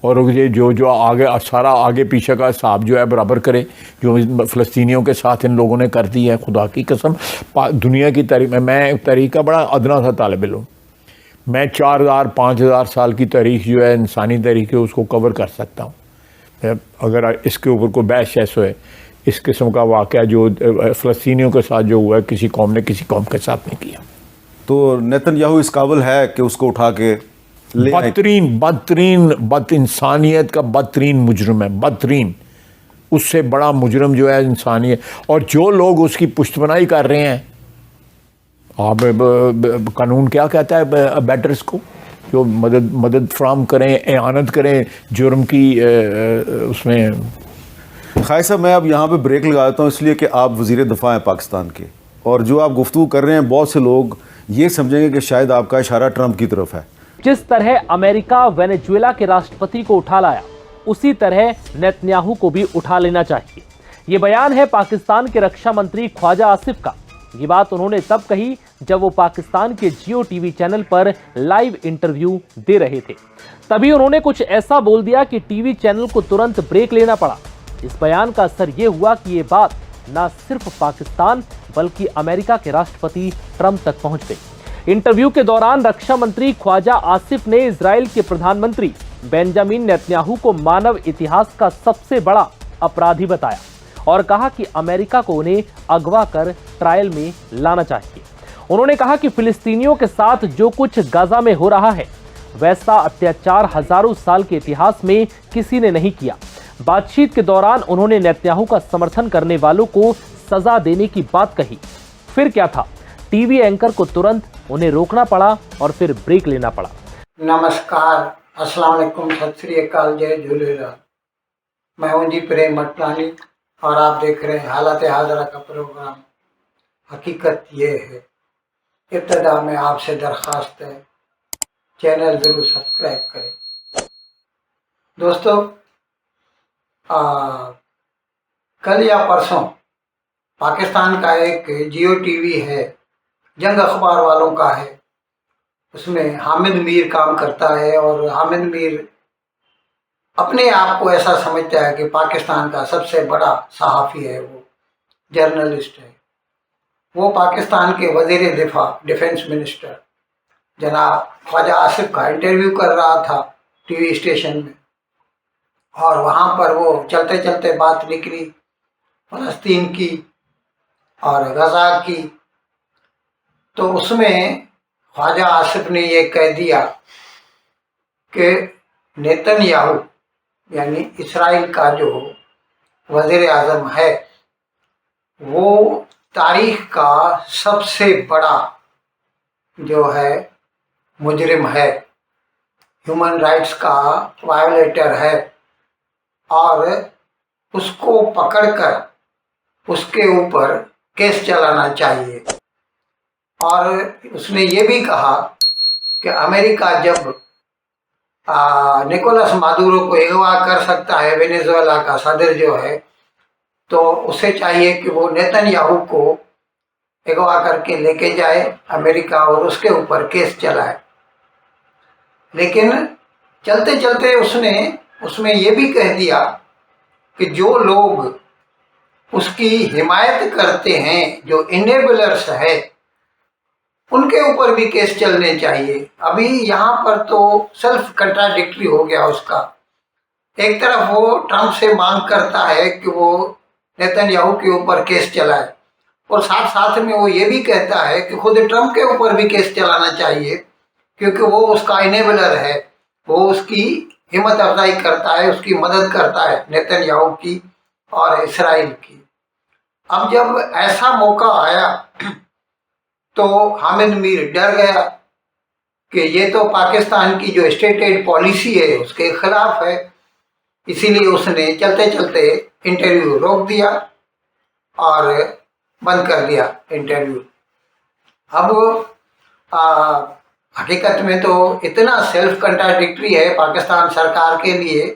और ये जो जो आगे सारा आगे पीछे का हिसाब जो है बराबर करे, जो फ़लस्तीनियों के साथ इन लोगों ने कर दी है। खुदा की कसम, दुनिया की तारीख में मैं तारीख का बड़ा अदना सा तालिब इल्म हूँ। मैं 4000-5000 साल की तारीख जो है इंसानी तारीख है उसको कवर कर सकता हूँ। अगर इसके ऊपर कोई बहस शहस होए, इस किस्म का वाक़या जो फ़लस्तीनियों के साथ जो हुआ है, किसी कौम ने किसी कौम के साथ नहीं किया। तो नेतन्याहू इस काबिल है कि उसको उठा के बद इंसानियत का बदतरीन मुजरम है, बदतरीन। उससे बड़ा मुजरम जो है इंसानियत। और जो लोग उसकी पुश्तपनाही कर रहे हैं, आप कानून क्या कहता है बैटर्स को, जो मदद फ्राहम करें, एआनत करें जुर्म की उसमें। खाई साहब, मैं अब यहाँ पे ब्रेक लगा देता हूँ इसलिए कि आप वज़ीर दफ़ा हैं पाकिस्तान के, और जो आप गुफ्तगू कर रहे हैं बहुत से लोग ये समझेंगे कि शायद आपका इशारा ट्रंप की तरफ है। जिस तरह अमेरिका वेनेजुएला के राष्ट्रपति को उठा लाया, उसी तरह नेतन्याहू को भी उठा लेना चाहिए। ये बयान है पाकिस्तान के रक्षा मंत्री ख्वाजा आसिफ का। ये बात उन्होंने तब कही जब वो पाकिस्तान के जियो टीवी चैनल पर लाइव इंटरव्यू दे रहे थे। तभी उन्होंने कुछ ऐसा बोल दिया कि टीवी चैनल को तुरंत ब्रेक लेना पड़ा। इस बयान का असर ये हुआ कि ये बात न सिर्फ पाकिस्तान बल्कि अमेरिका के राष्ट्रपति ट्रंप तक पहुंच गई। इंटरव्यू के दौरान रक्षा मंत्री ख्वाजा आसिफ ने इजराइल के प्रधानमंत्री बेंजामिन नेतन्याहू को मानव इतिहास का सबसे बड़ा अपराधी बताया और कहा कि अमेरिका को उन्हें अगवा कर ट्रायल में लाना चाहिए। उन्होंने कहा कि फिलिस्तीनियों के साथ जो कुछ गाजा में हो रहा है, वैसा अत्याचार हजारों साल के इतिहास में किसी ने नहीं किया। बातचीत के दौरान उन्होंने नेतन्याहू का समर्थन करने वालों को सजा देने की बात कही। फिर क्या था, टीवी एंकर को तुरंत उन्हें रोकना पड़ा और फिर ब्रेक लेना पड़ा। नमस्कार, अस्सलाम वालेकुम, सत श्री अकाल, जय झूलेलाल। मैं हूं जी प्रेम मटलानी और आप देख रहे हैं हालत हाजरा का प्रोग्राम। हकीकत ये है, इब्तदा में आपसे दरख्वास्त है, चैनल ज़रूर सब्सक्राइब करें। दोस्तों, कल या परसों पाकिस्तान का एक जियो टीवी है, जंग अखबार वालों का है, उसमें हामिद मीर काम करता है और हामिद मीर अपने आप को ऐसा समझता है कि पाकिस्तान का सबसे बड़ा सहाफ़ी है, वो जर्नलिस्ट है। वो पाकिस्तान के वज़ीर दिफा, डिफेंस मिनिस्टर जनाब ख्वाजा आसिफ का इंटरव्यू कर रहा था टीवी स्टेशन में, और वहाँ पर वो चलते चलते बात निकली फ़लस्तीन की और गज़ा की। तो उसमें ख्वाजा आसिफ ने ये कह दिया कि नेतन्याहू यानी इसराइल का जो वज़ीर आज़म है, वो तारीख का सबसे बड़ा जो है मुजरिम है, ह्यूमन राइट्स का वायोलेटर है, और उसको पकड़कर उसके ऊपर केस चलाना चाहिए। और उसने ये भी कहा कि अमेरिका जब निकोलस मादुरो को अगवा कर सकता है, वेनेजुएला का सदर जो है, तो उसे चाहिए कि वो नेतन्याहू को अगवा करके लेके जाए अमेरिका और उसके ऊपर केस चलाए। लेकिन चलते चलते उसने उसमें ये भी कह दिया कि जो लोग उसकी हिमायत करते हैं, जो इनेबलर्स है, उनके ऊपर भी केस चलने चाहिए। अभी यहाँ पर तो सेल्फ कंट्राडिक्टरी हो गया उसका। एक तरफ वो ट्रंप से मांग करता है कि वो नेतन्याहू के ऊपर केस चलाए, और साथ साथ में वो ये भी कहता है कि खुद ट्रंप के ऊपर भी केस चलाना चाहिए, क्योंकि वो उसका इनेबलर है, वो उसकी हिम्मत अफजाई करता है, उसकी मदद करता है, नेतन्याहू की और इसराइल की। अब जब ऐसा मौका आया तो हामिद मीर डर गया कि ये तो पाकिस्तान की जो स्टेटेड पॉलिसी है उसके खिलाफ है, इसीलिए उसने चलते चलते इंटरव्यू रोक दिया और बंद कर दिया इंटरव्यू। अब हकीकत में तो इतना सेल्फ कंट्राडिक्टरी है पाकिस्तान सरकार के लिए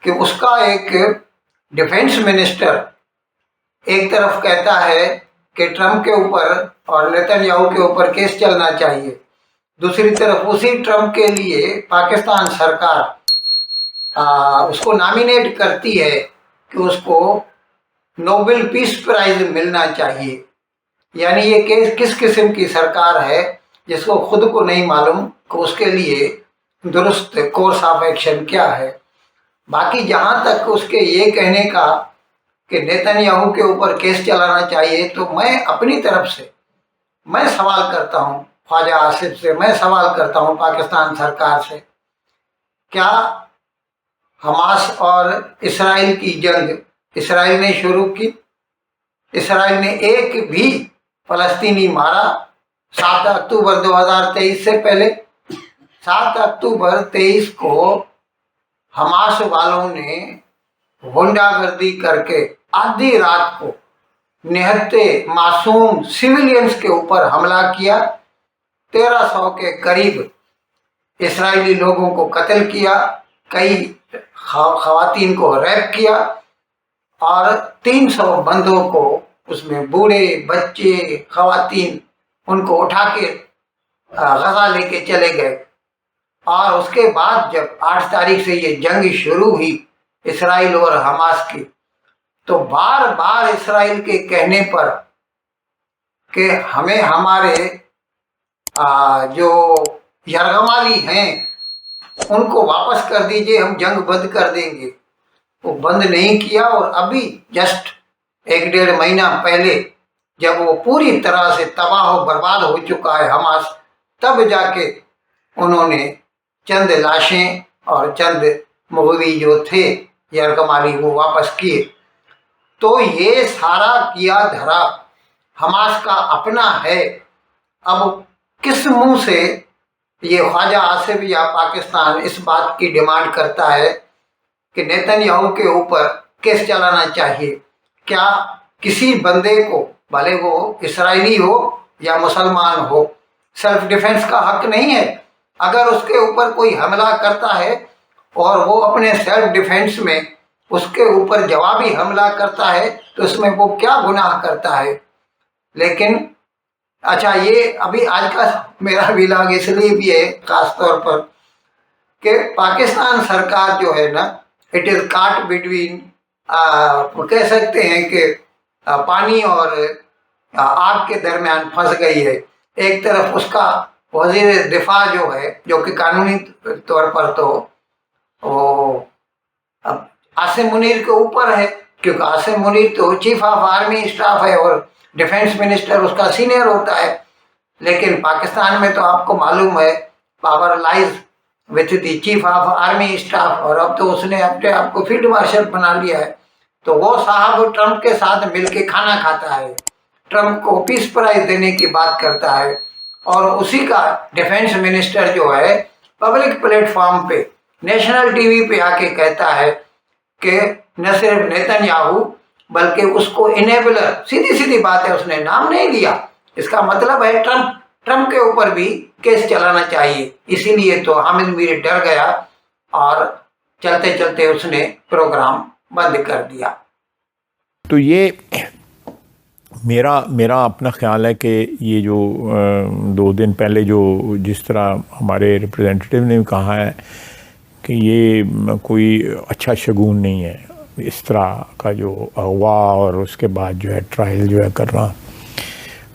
कि उसका एक डिफेंस मिनिस्टर एक तरफ कहता है कि ट्रंप के ऊपर और नेतन्याहू के ऊपर केस चलना चाहिए, दूसरी तरफ उसी ट्रंप के लिए पाकिस्तान सरकार उसको नॉमिनेट करती है कि उसको नोबेल पीस प्राइज मिलना चाहिए। यानी ये किस किस्म की सरकार है जिसको खुद को नहीं मालूम कि उसके लिए दुरुस्त कोर्स ऑफ एक्शन क्या है। बाकी जहाँ तक उसके ये कहने का कि नेतन्याहू के ऊपर केस चलाना चाहिए, तो मैं अपनी तरफ से मैं सवाल करता हूँ ख्वाजा आसिफ से, मैं सवाल करता हूँ पाकिस्तान सरकार से, क्या हमास और इसराइल की जंग इसराइल ने शुरू की? इसराइल ने एक भी फलस्तीनी मारा 7 अक्टूबर 2023 से पहले? 7 अक्टूबर 23 को हमास वालों ने गुंडागर्दी करके आधी रात को निहत्ते मासूम सिविलियंस के ऊपर हमला किया। 1300 के करीब इस्राएली लोगों को कत्ल किया, कई खवातीन को रेप किया और 300 बंदों को, उसमें बूढ़े बच्चे खवातीन, उनको उठा के गजा लेके चले गए। और उसके बाद जब 8 तारीख से ये जंग शुरू हुई इसराइल और हमास की, तो बार बार इसराइल के कहने पर कि हमें हमारे जो यरगमाली हैं उनको वापस कर दीजिए, हम जंग बंद कर देंगे, वो बंद नहीं किया। और अभी जस्ट 1-1.5 महीना पहले जब वो पूरी तरह से तबाह और बर्बाद हो चुका है हमास, तब जाके उन्होंने चंद लाशें और चंद मुगवी जो थे यरगमाली वो वापस किए। तो ये सारा किया धरा हमास का अपना है। अब किस मुंह से ये ख्वाजा आसिफ या पाकिस्तान इस बात की डिमांड करता है कि नेतन्याहू के ऊपर केस चलाना चाहिए? क्या किसी बंदे को, भले वो इसराइली हो या मुसलमान हो, सेल्फ डिफेंस का हक नहीं है? अगर उसके ऊपर कोई हमला करता है और वो अपने सेल्फ डिफेंस में उसके ऊपर जवाबी हमला करता है, तो इसमें वो क्या गुनाह करता है? लेकिन अच्छा, ये अभी आज का मेरा विलाग इसलिए भी है खास तौर पर कि पाकिस्तान सरकार जो है ना, इट इज काट बिटवीन, कह सकते हैं कि पानी और आग के दरमियान फंस गई है। एक तरफ उसका वजीर दिफा जो है, जो कि कानूनी तौर पर तो वो आसिम मुनीर के ऊपर है, क्योंकि आसिम मुनीर तो चीफ ऑफ आर्मी स्टाफ है और डिफेंस मिनिस्टर उसका सीनियर होता है। लेकिन पाकिस्तान में तो आपको मालूम है power lies with the chief of army staff, और अब तो उसने अपने आप को फील्ड मार्शल बना लिया है। तो वो साहब ट्रंप के साथ मिलके खाना खाता है, ट्रंप को पीस प्राइज देने की बात करता है, और उसी का डिफेंस मिनिस्टर जो है पब्लिक प्लेटफॉर्म पे नेशनल टीवी पे आके कहता है कि न सिर्फ नेतन्याहू बल्कि उसको इनेबलर, सीधी सीधी बात है, उसने नाम नहीं लिया। इसका मतलब है ट्रंप के ऊपर भी केस चलाना चाहिए। इसीलिए तो हामिद मीर डर गया और चलते चलते उसने प्रोग्राम बंद कर दिया। तो ये मेरा अपना ख्याल है कि ये जो 2 दिन पहले जो जिस तरह हमारे रिप्रेजेंटेटिव ने कहा है कि ये कोई अच्छा शगुन नहीं है, इस तरह का जो अगवा और उसके बाद जो है ट्रायल जो है करना।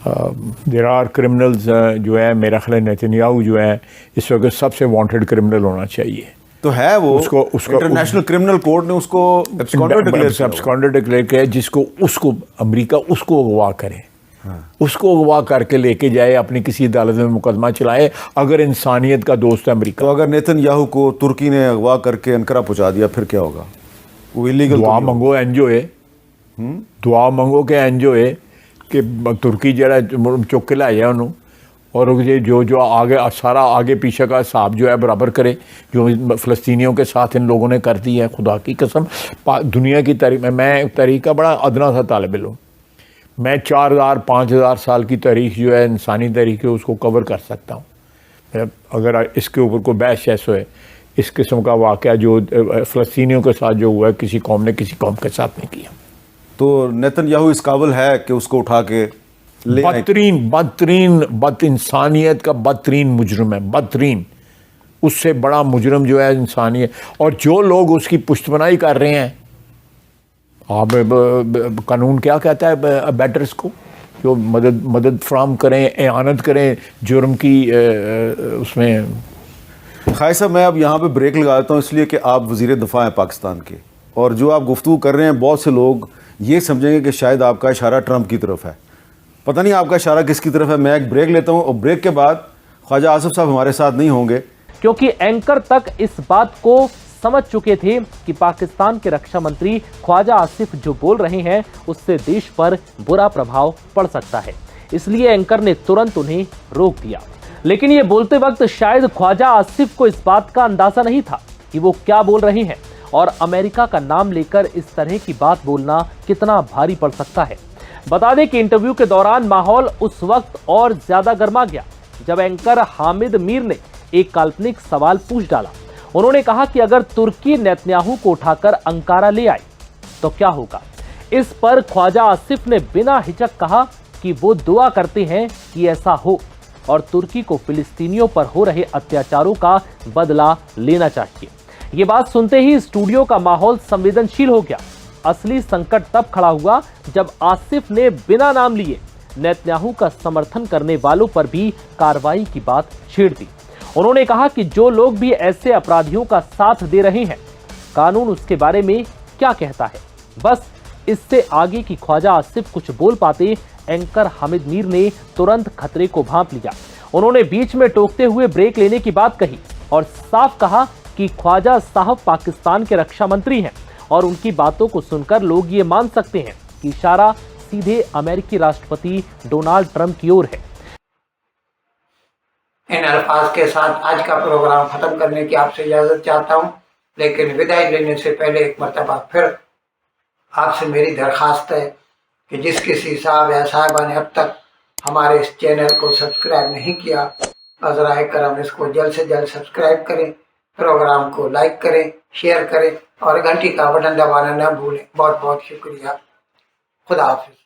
देयर आर क्रिमिनल्स जो है, मेरा ख्याल नेतन्याहू जो है इस वक्त सबसे वांटेड क्रिमिनल होना चाहिए। तो है वो, उसको इंटरनेशनल क्रिमिनल कोर्ट ने उसको एब्सकॉन्डर डिक्लेयर किया है, उसको अमेरिका उसको अगवा करे, उसको अगवा करके लेके जाए, अपनी किसी अदालत में मुकदमा चलाए, अगर इंसानियत का दोस्त है अमेरिका। तो अगर नेतन्याहू को तुर्की ने अगवा करके अनकरा पहुंचा दिया फिर क्या होगा? वो इलीगल दुआ मंगो एनजीओ दुआ मंगो के एनजीओ कि तुर्की जरा चुक के लाया उन्होंने, और जो आगे सारा आगे पीछे का हिसाब जो है बराबर करे, जो फ़लस्तीनियों के साथ इन लोगों ने कर दी है। खुदा की कसम, दुनिया की तारीख में मैं तारीख का बड़ा अदना सा तालिब इल्म, मैं 4000-5000 साल की तारीख जो है इंसानी तारीख है उसको कवर कर सकता हूँ। अगर इसके ऊपर कोई बहस शहस है, इस किस्म का वाक़या जो फ़लस्तीनियों के साथ जो हुआ है, किसी कौम ने किसी कौम के साथ नहीं किया। तो नेतन्याहू इस काबिल है कि उसको उठा के बदतरीन बद इंसानियत का बदतरीन मुजरिम है, बदतरीन। उससे बड़ा मुजरम जो है इंसान ही है। और जो लोग उसकी पुष्टपनाही कर रहे हैं, आप कानून क्या कहता है अबैटर्स को, जो मदद फ्राहम करें, एआनत करें जुर्म की उसमें। खाई साहब, मैं अब यहाँ पे ब्रेक लगा देता हूँ इसलिए कि आप वज़ीर दफ़ा हैं पाकिस्तान के, और जो आप गुफ्तगू कर रहे हैं बहुत से लोग ये समझेंगे कि शायद आपका इशारा ट्रंप की तरफ है। पता नहीं आपका इशारा किसकी तरफ है। मैं एक ब्रेक लेता हूँ और ब्रेक के बाद ख्वाजा आसिफ साहब हमारे साथ नहीं होंगे, क्योंकि एंकर तक इस बात को समझ चुके थे कि पाकिस्तान के रक्षा मंत्री ख्वाजा आसिफ जो बोल रहे हैं उससे देश पर बुरा प्रभाव पड़ सकता है। इसलिए एंकर ने तुरंत उन्हें रोक दिया। लेकिन ये बोलते वक्त शायद ख्वाजा आसिफ को इस बात का अंदाजा नहीं था कि वो क्या बोल रहे हैं और अमेरिका का नाम लेकर इस तरह की बात बोलना कितना भारी पड़ सकता है। बता दें कि इंटरव्यू के दौरान माहौल उस वक्त और ज्यादा गर्मा गया जब एंकर हामिद मीर ने एक काल्पनिक सवाल पूछ डाला। उन्होंने कहा कि अगर तुर्की नेतन्याहू को उठाकर अंकारा ले आए तो क्या होगा। इस पर ख्वाजा आसिफ ने बिना हिचक कहा कि वो दुआ करते हैं कि ऐसा हो और तुर्की को फिलिस्तीनियों पर हो रहे अत्याचारों का बदला लेना चाहिए। ये बात सुनते ही स्टूडियो का माहौल संवेदनशील हो गया। असली संकट तब खड़ा हुआ जब आसिफ ने बिना नाम लिए नेतन्याहू का समर्थन करने वालों पर भी कार्रवाई की बात छेड़ दी। उन्होंने कहा कि जो लोग भी ऐसे अपराधियों का साथ दे रहे हैं, कानून उसके बारे में क्या कहता है। बस इससे आगे की ख्वाजा आसिफ कुछ बोल पाते, एंकर हामिद मीर ने तुरंत खतरे को भांप लिया। उन्होंने बीच में टोकते हुए ब्रेक लेने की बात कही और साफ कहा कि ख्वाजा साहब पाकिस्तान के रक्षा मंत्री हैं और उनकी बातों को सुनकर लोग ये मान सकते हैं कि इशारा सीधे अमेरिकी राष्ट्रपति डोनाल्ड ट्रंप की ओर है। इन अल्फाज के साथ आज का प्रोग्राम खत्म करने की आपसे इजाजत चाहता हूँ, लेकिन विदाई लेने से पहले एक मरतबा फिर आपसे मेरी दरख्वास्त है कि जिस किसी साहब या साहिबा ने अब तक हमारे इस चैनल को सब्सक्राइब नहीं किया, अज़राए करम इसको जल्द से जल्द सब्सक्राइब करें, प्रोग्राम को लाइक करें, शेयर करें और घंटी का बटन दबाना न भूलें। बहुत बहुत शुक्रिया। खुदा हाफिज़।